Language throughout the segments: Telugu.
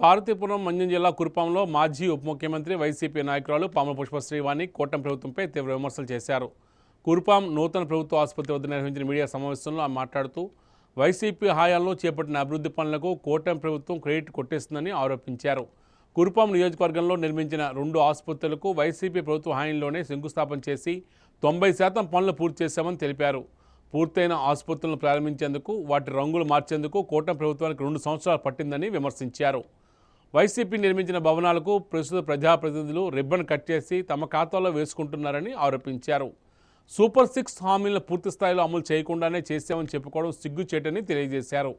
పార్వతీపురం మన్యం జిల్లా కురుపాంలో మాజీ ఉప ముఖ్యమంత్రి వైసీపీ నాయకురాలు పాముల పుష్పశ్రీవాణి కూటమి ప్రభుత్వంపై తీవ్ర విమర్శలు చేశారు. కురుపాం నూతన ప్రభుత్వ ఆసుపత్రి వద్ద నిర్వహించిన మీడియా సమావేశంలో ఆమె మాట్లాడుతూ వైసీపీ హయాంలో చేపట్టిన అభివృద్ధి పనులకు కూటమి ప్రభుత్వం క్రెడిట్ కొట్టేస్తుందని ఆరోపించారు. కురుపాం నియోజకవర్గంలో నిర్మించిన 2 ఆసుపత్రులకు వైసీపీ ప్రభుత్వ హయాంలోనే శంకుస్థాపన చేసి 90% పనులు పూర్తి చేశామని తెలిపారు. పూర్తయిన ఆసుపత్రులను ప్రారంభించేందుకు వాటి రంగులు మార్చేందుకు కూటమి ప్రభుత్వానికి 2 సంవత్సరాలు పట్టిందని విమర్శించారు. వైసీపీ నిర్మించిన భవనాలకు ప్రస్తుత ప్రజాప్రతినిధులు రిబ్బన్ కట్ చేసి తమ ఖాతాలో వేసుకుంటున్నారని ఆరోపించారు. సూపర్ 6 హామీలను పూర్తి స్థాయిలో అమలు చేయకుండానే చేశామని చెప్పుకోవడం సిగ్గుచేటని తెలియజేశారు.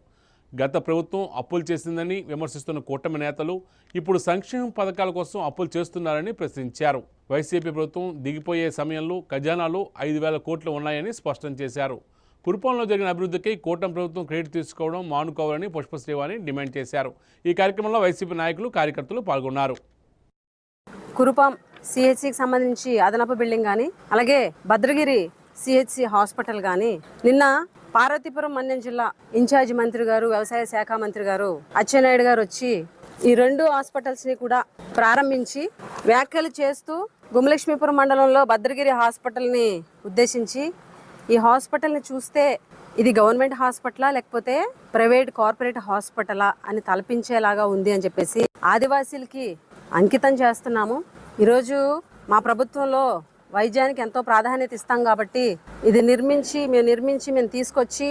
గత ప్రభుత్వం అప్పులు చేసిందని విమర్శిస్తున్న కూటమి నేతలు ఇప్పుడు సంక్షేమ పథకాల కోసం అప్పులు చేస్తున్నారని ప్రశ్నించారు. వైసీపీ ప్రభుత్వం దిగిపోయే సమయంలో ఖజానాలో 5,000 కోట్లు ఉన్నాయని స్పష్టం చేశారు. కురుపాంలో జరిగిన అభివృద్ధికి కూటమి ప్రభుత్వం క్రెడిట్ తీసుకోవడం మానుకోవాలని పుష్పశ్రీవాణి డిమాండ్ చేశారు. ఈ కార్యక్రమంలో వైసీపీ నాయకులు, కార్యకర్తలు పాల్గొన్నారు. కురుపాం సిహెచ్సికి సంబంధించి అదనపు బిల్డింగ్ కానీ, అలాగే భద్రగిరి సిహెచ్సి హాస్పిటల్ కానీ నిన్న పార్వతీపురం మన్యం జిల్లా ఇన్ఛార్జి మంత్రి గారు, వ్యవసాయ శాఖ మంత్రి గారు అచ్చెన్నాయుడు గారు వచ్చి ఈ 2 హాస్పిటల్స్ని కూడా ప్రారంభించి వ్యాఖ్యలు చేస్తూ గుమ్మలక్ష్మీపురం మండలంలో భద్రగిరి హాస్పిటల్ని ఉద్దేశించి ఈ హాస్పిటల్ని చూస్తే ఇది గవర్నమెంట్ హాస్పిటలా లేకపోతే ప్రైవేట్ కార్పొరేట్ హాస్పిటలా అని తలపించేలాగా ఉంది అని చెప్పేసి ఆదివాసీలకి అంకితం చేస్తున్నాము. ఈరోజు మా ప్రభుత్వంలో వైద్యానికి ఎంతో ప్రాధాన్యత ఇస్తాం కాబట్టి ఇది మేము తీసుకొచ్చి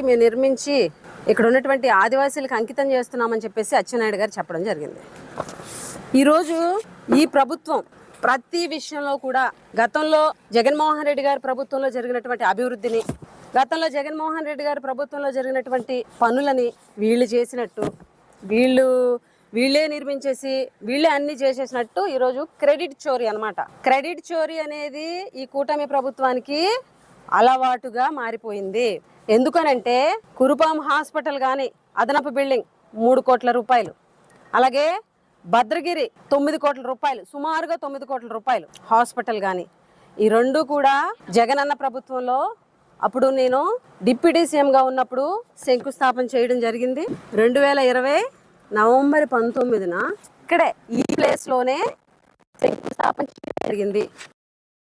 ఇక్కడ ఉన్నటువంటి ఆదివాసీలకు అంకితం చేస్తున్నామని చెప్పేసి అచ్చెన్నాయుడు గారు చెప్పడం జరిగింది. ఈరోజు ఈ ప్రభుత్వం ప్రతి విషయంలో కూడా గతంలో జగన్మోహన్ రెడ్డి గారి ప్రభుత్వంలో జరిగినటువంటి అభివృద్ధిని, గతంలో జగన్మోహన్ రెడ్డి గారి ప్రభుత్వంలో జరిగినటువంటి పనులని వీళ్ళు చేసినట్టు, వీళ్ళే నిర్మించేసి వీళ్ళే అన్ని చేసేసినట్టు ఈరోజు క్రెడిట్ చోరీ అన్నమాట. క్రెడిట్ చోరీ అనేది ఈ కూటమి ప్రభుత్వానికి అలవాటుగా మారిపోయింది. ఎందుకనంటే కురుపాం హాస్పిటల్ కానీ అదనపు బిల్డింగ్ 3 కోట్ల రూపాయలు, అలాగే భద్రగిరి 9 కోట్ల రూపాయలు, సుమారుగా 9 కోట్ల రూపాయలు హాస్పిటల్ కానీ, ఈ 2 కూడా జగనన్న ప్రభుత్వంలో అప్పుడు నేను డిప్యూటీ సీఎంగా ఉన్నప్పుడు శంకుస్థాపన చేయడం జరిగింది. 2020 నవంబర్ 19న ఇక్కడే ఈ ప్లేస్లోనే శంకుస్థాపన చేయడం జరిగింది.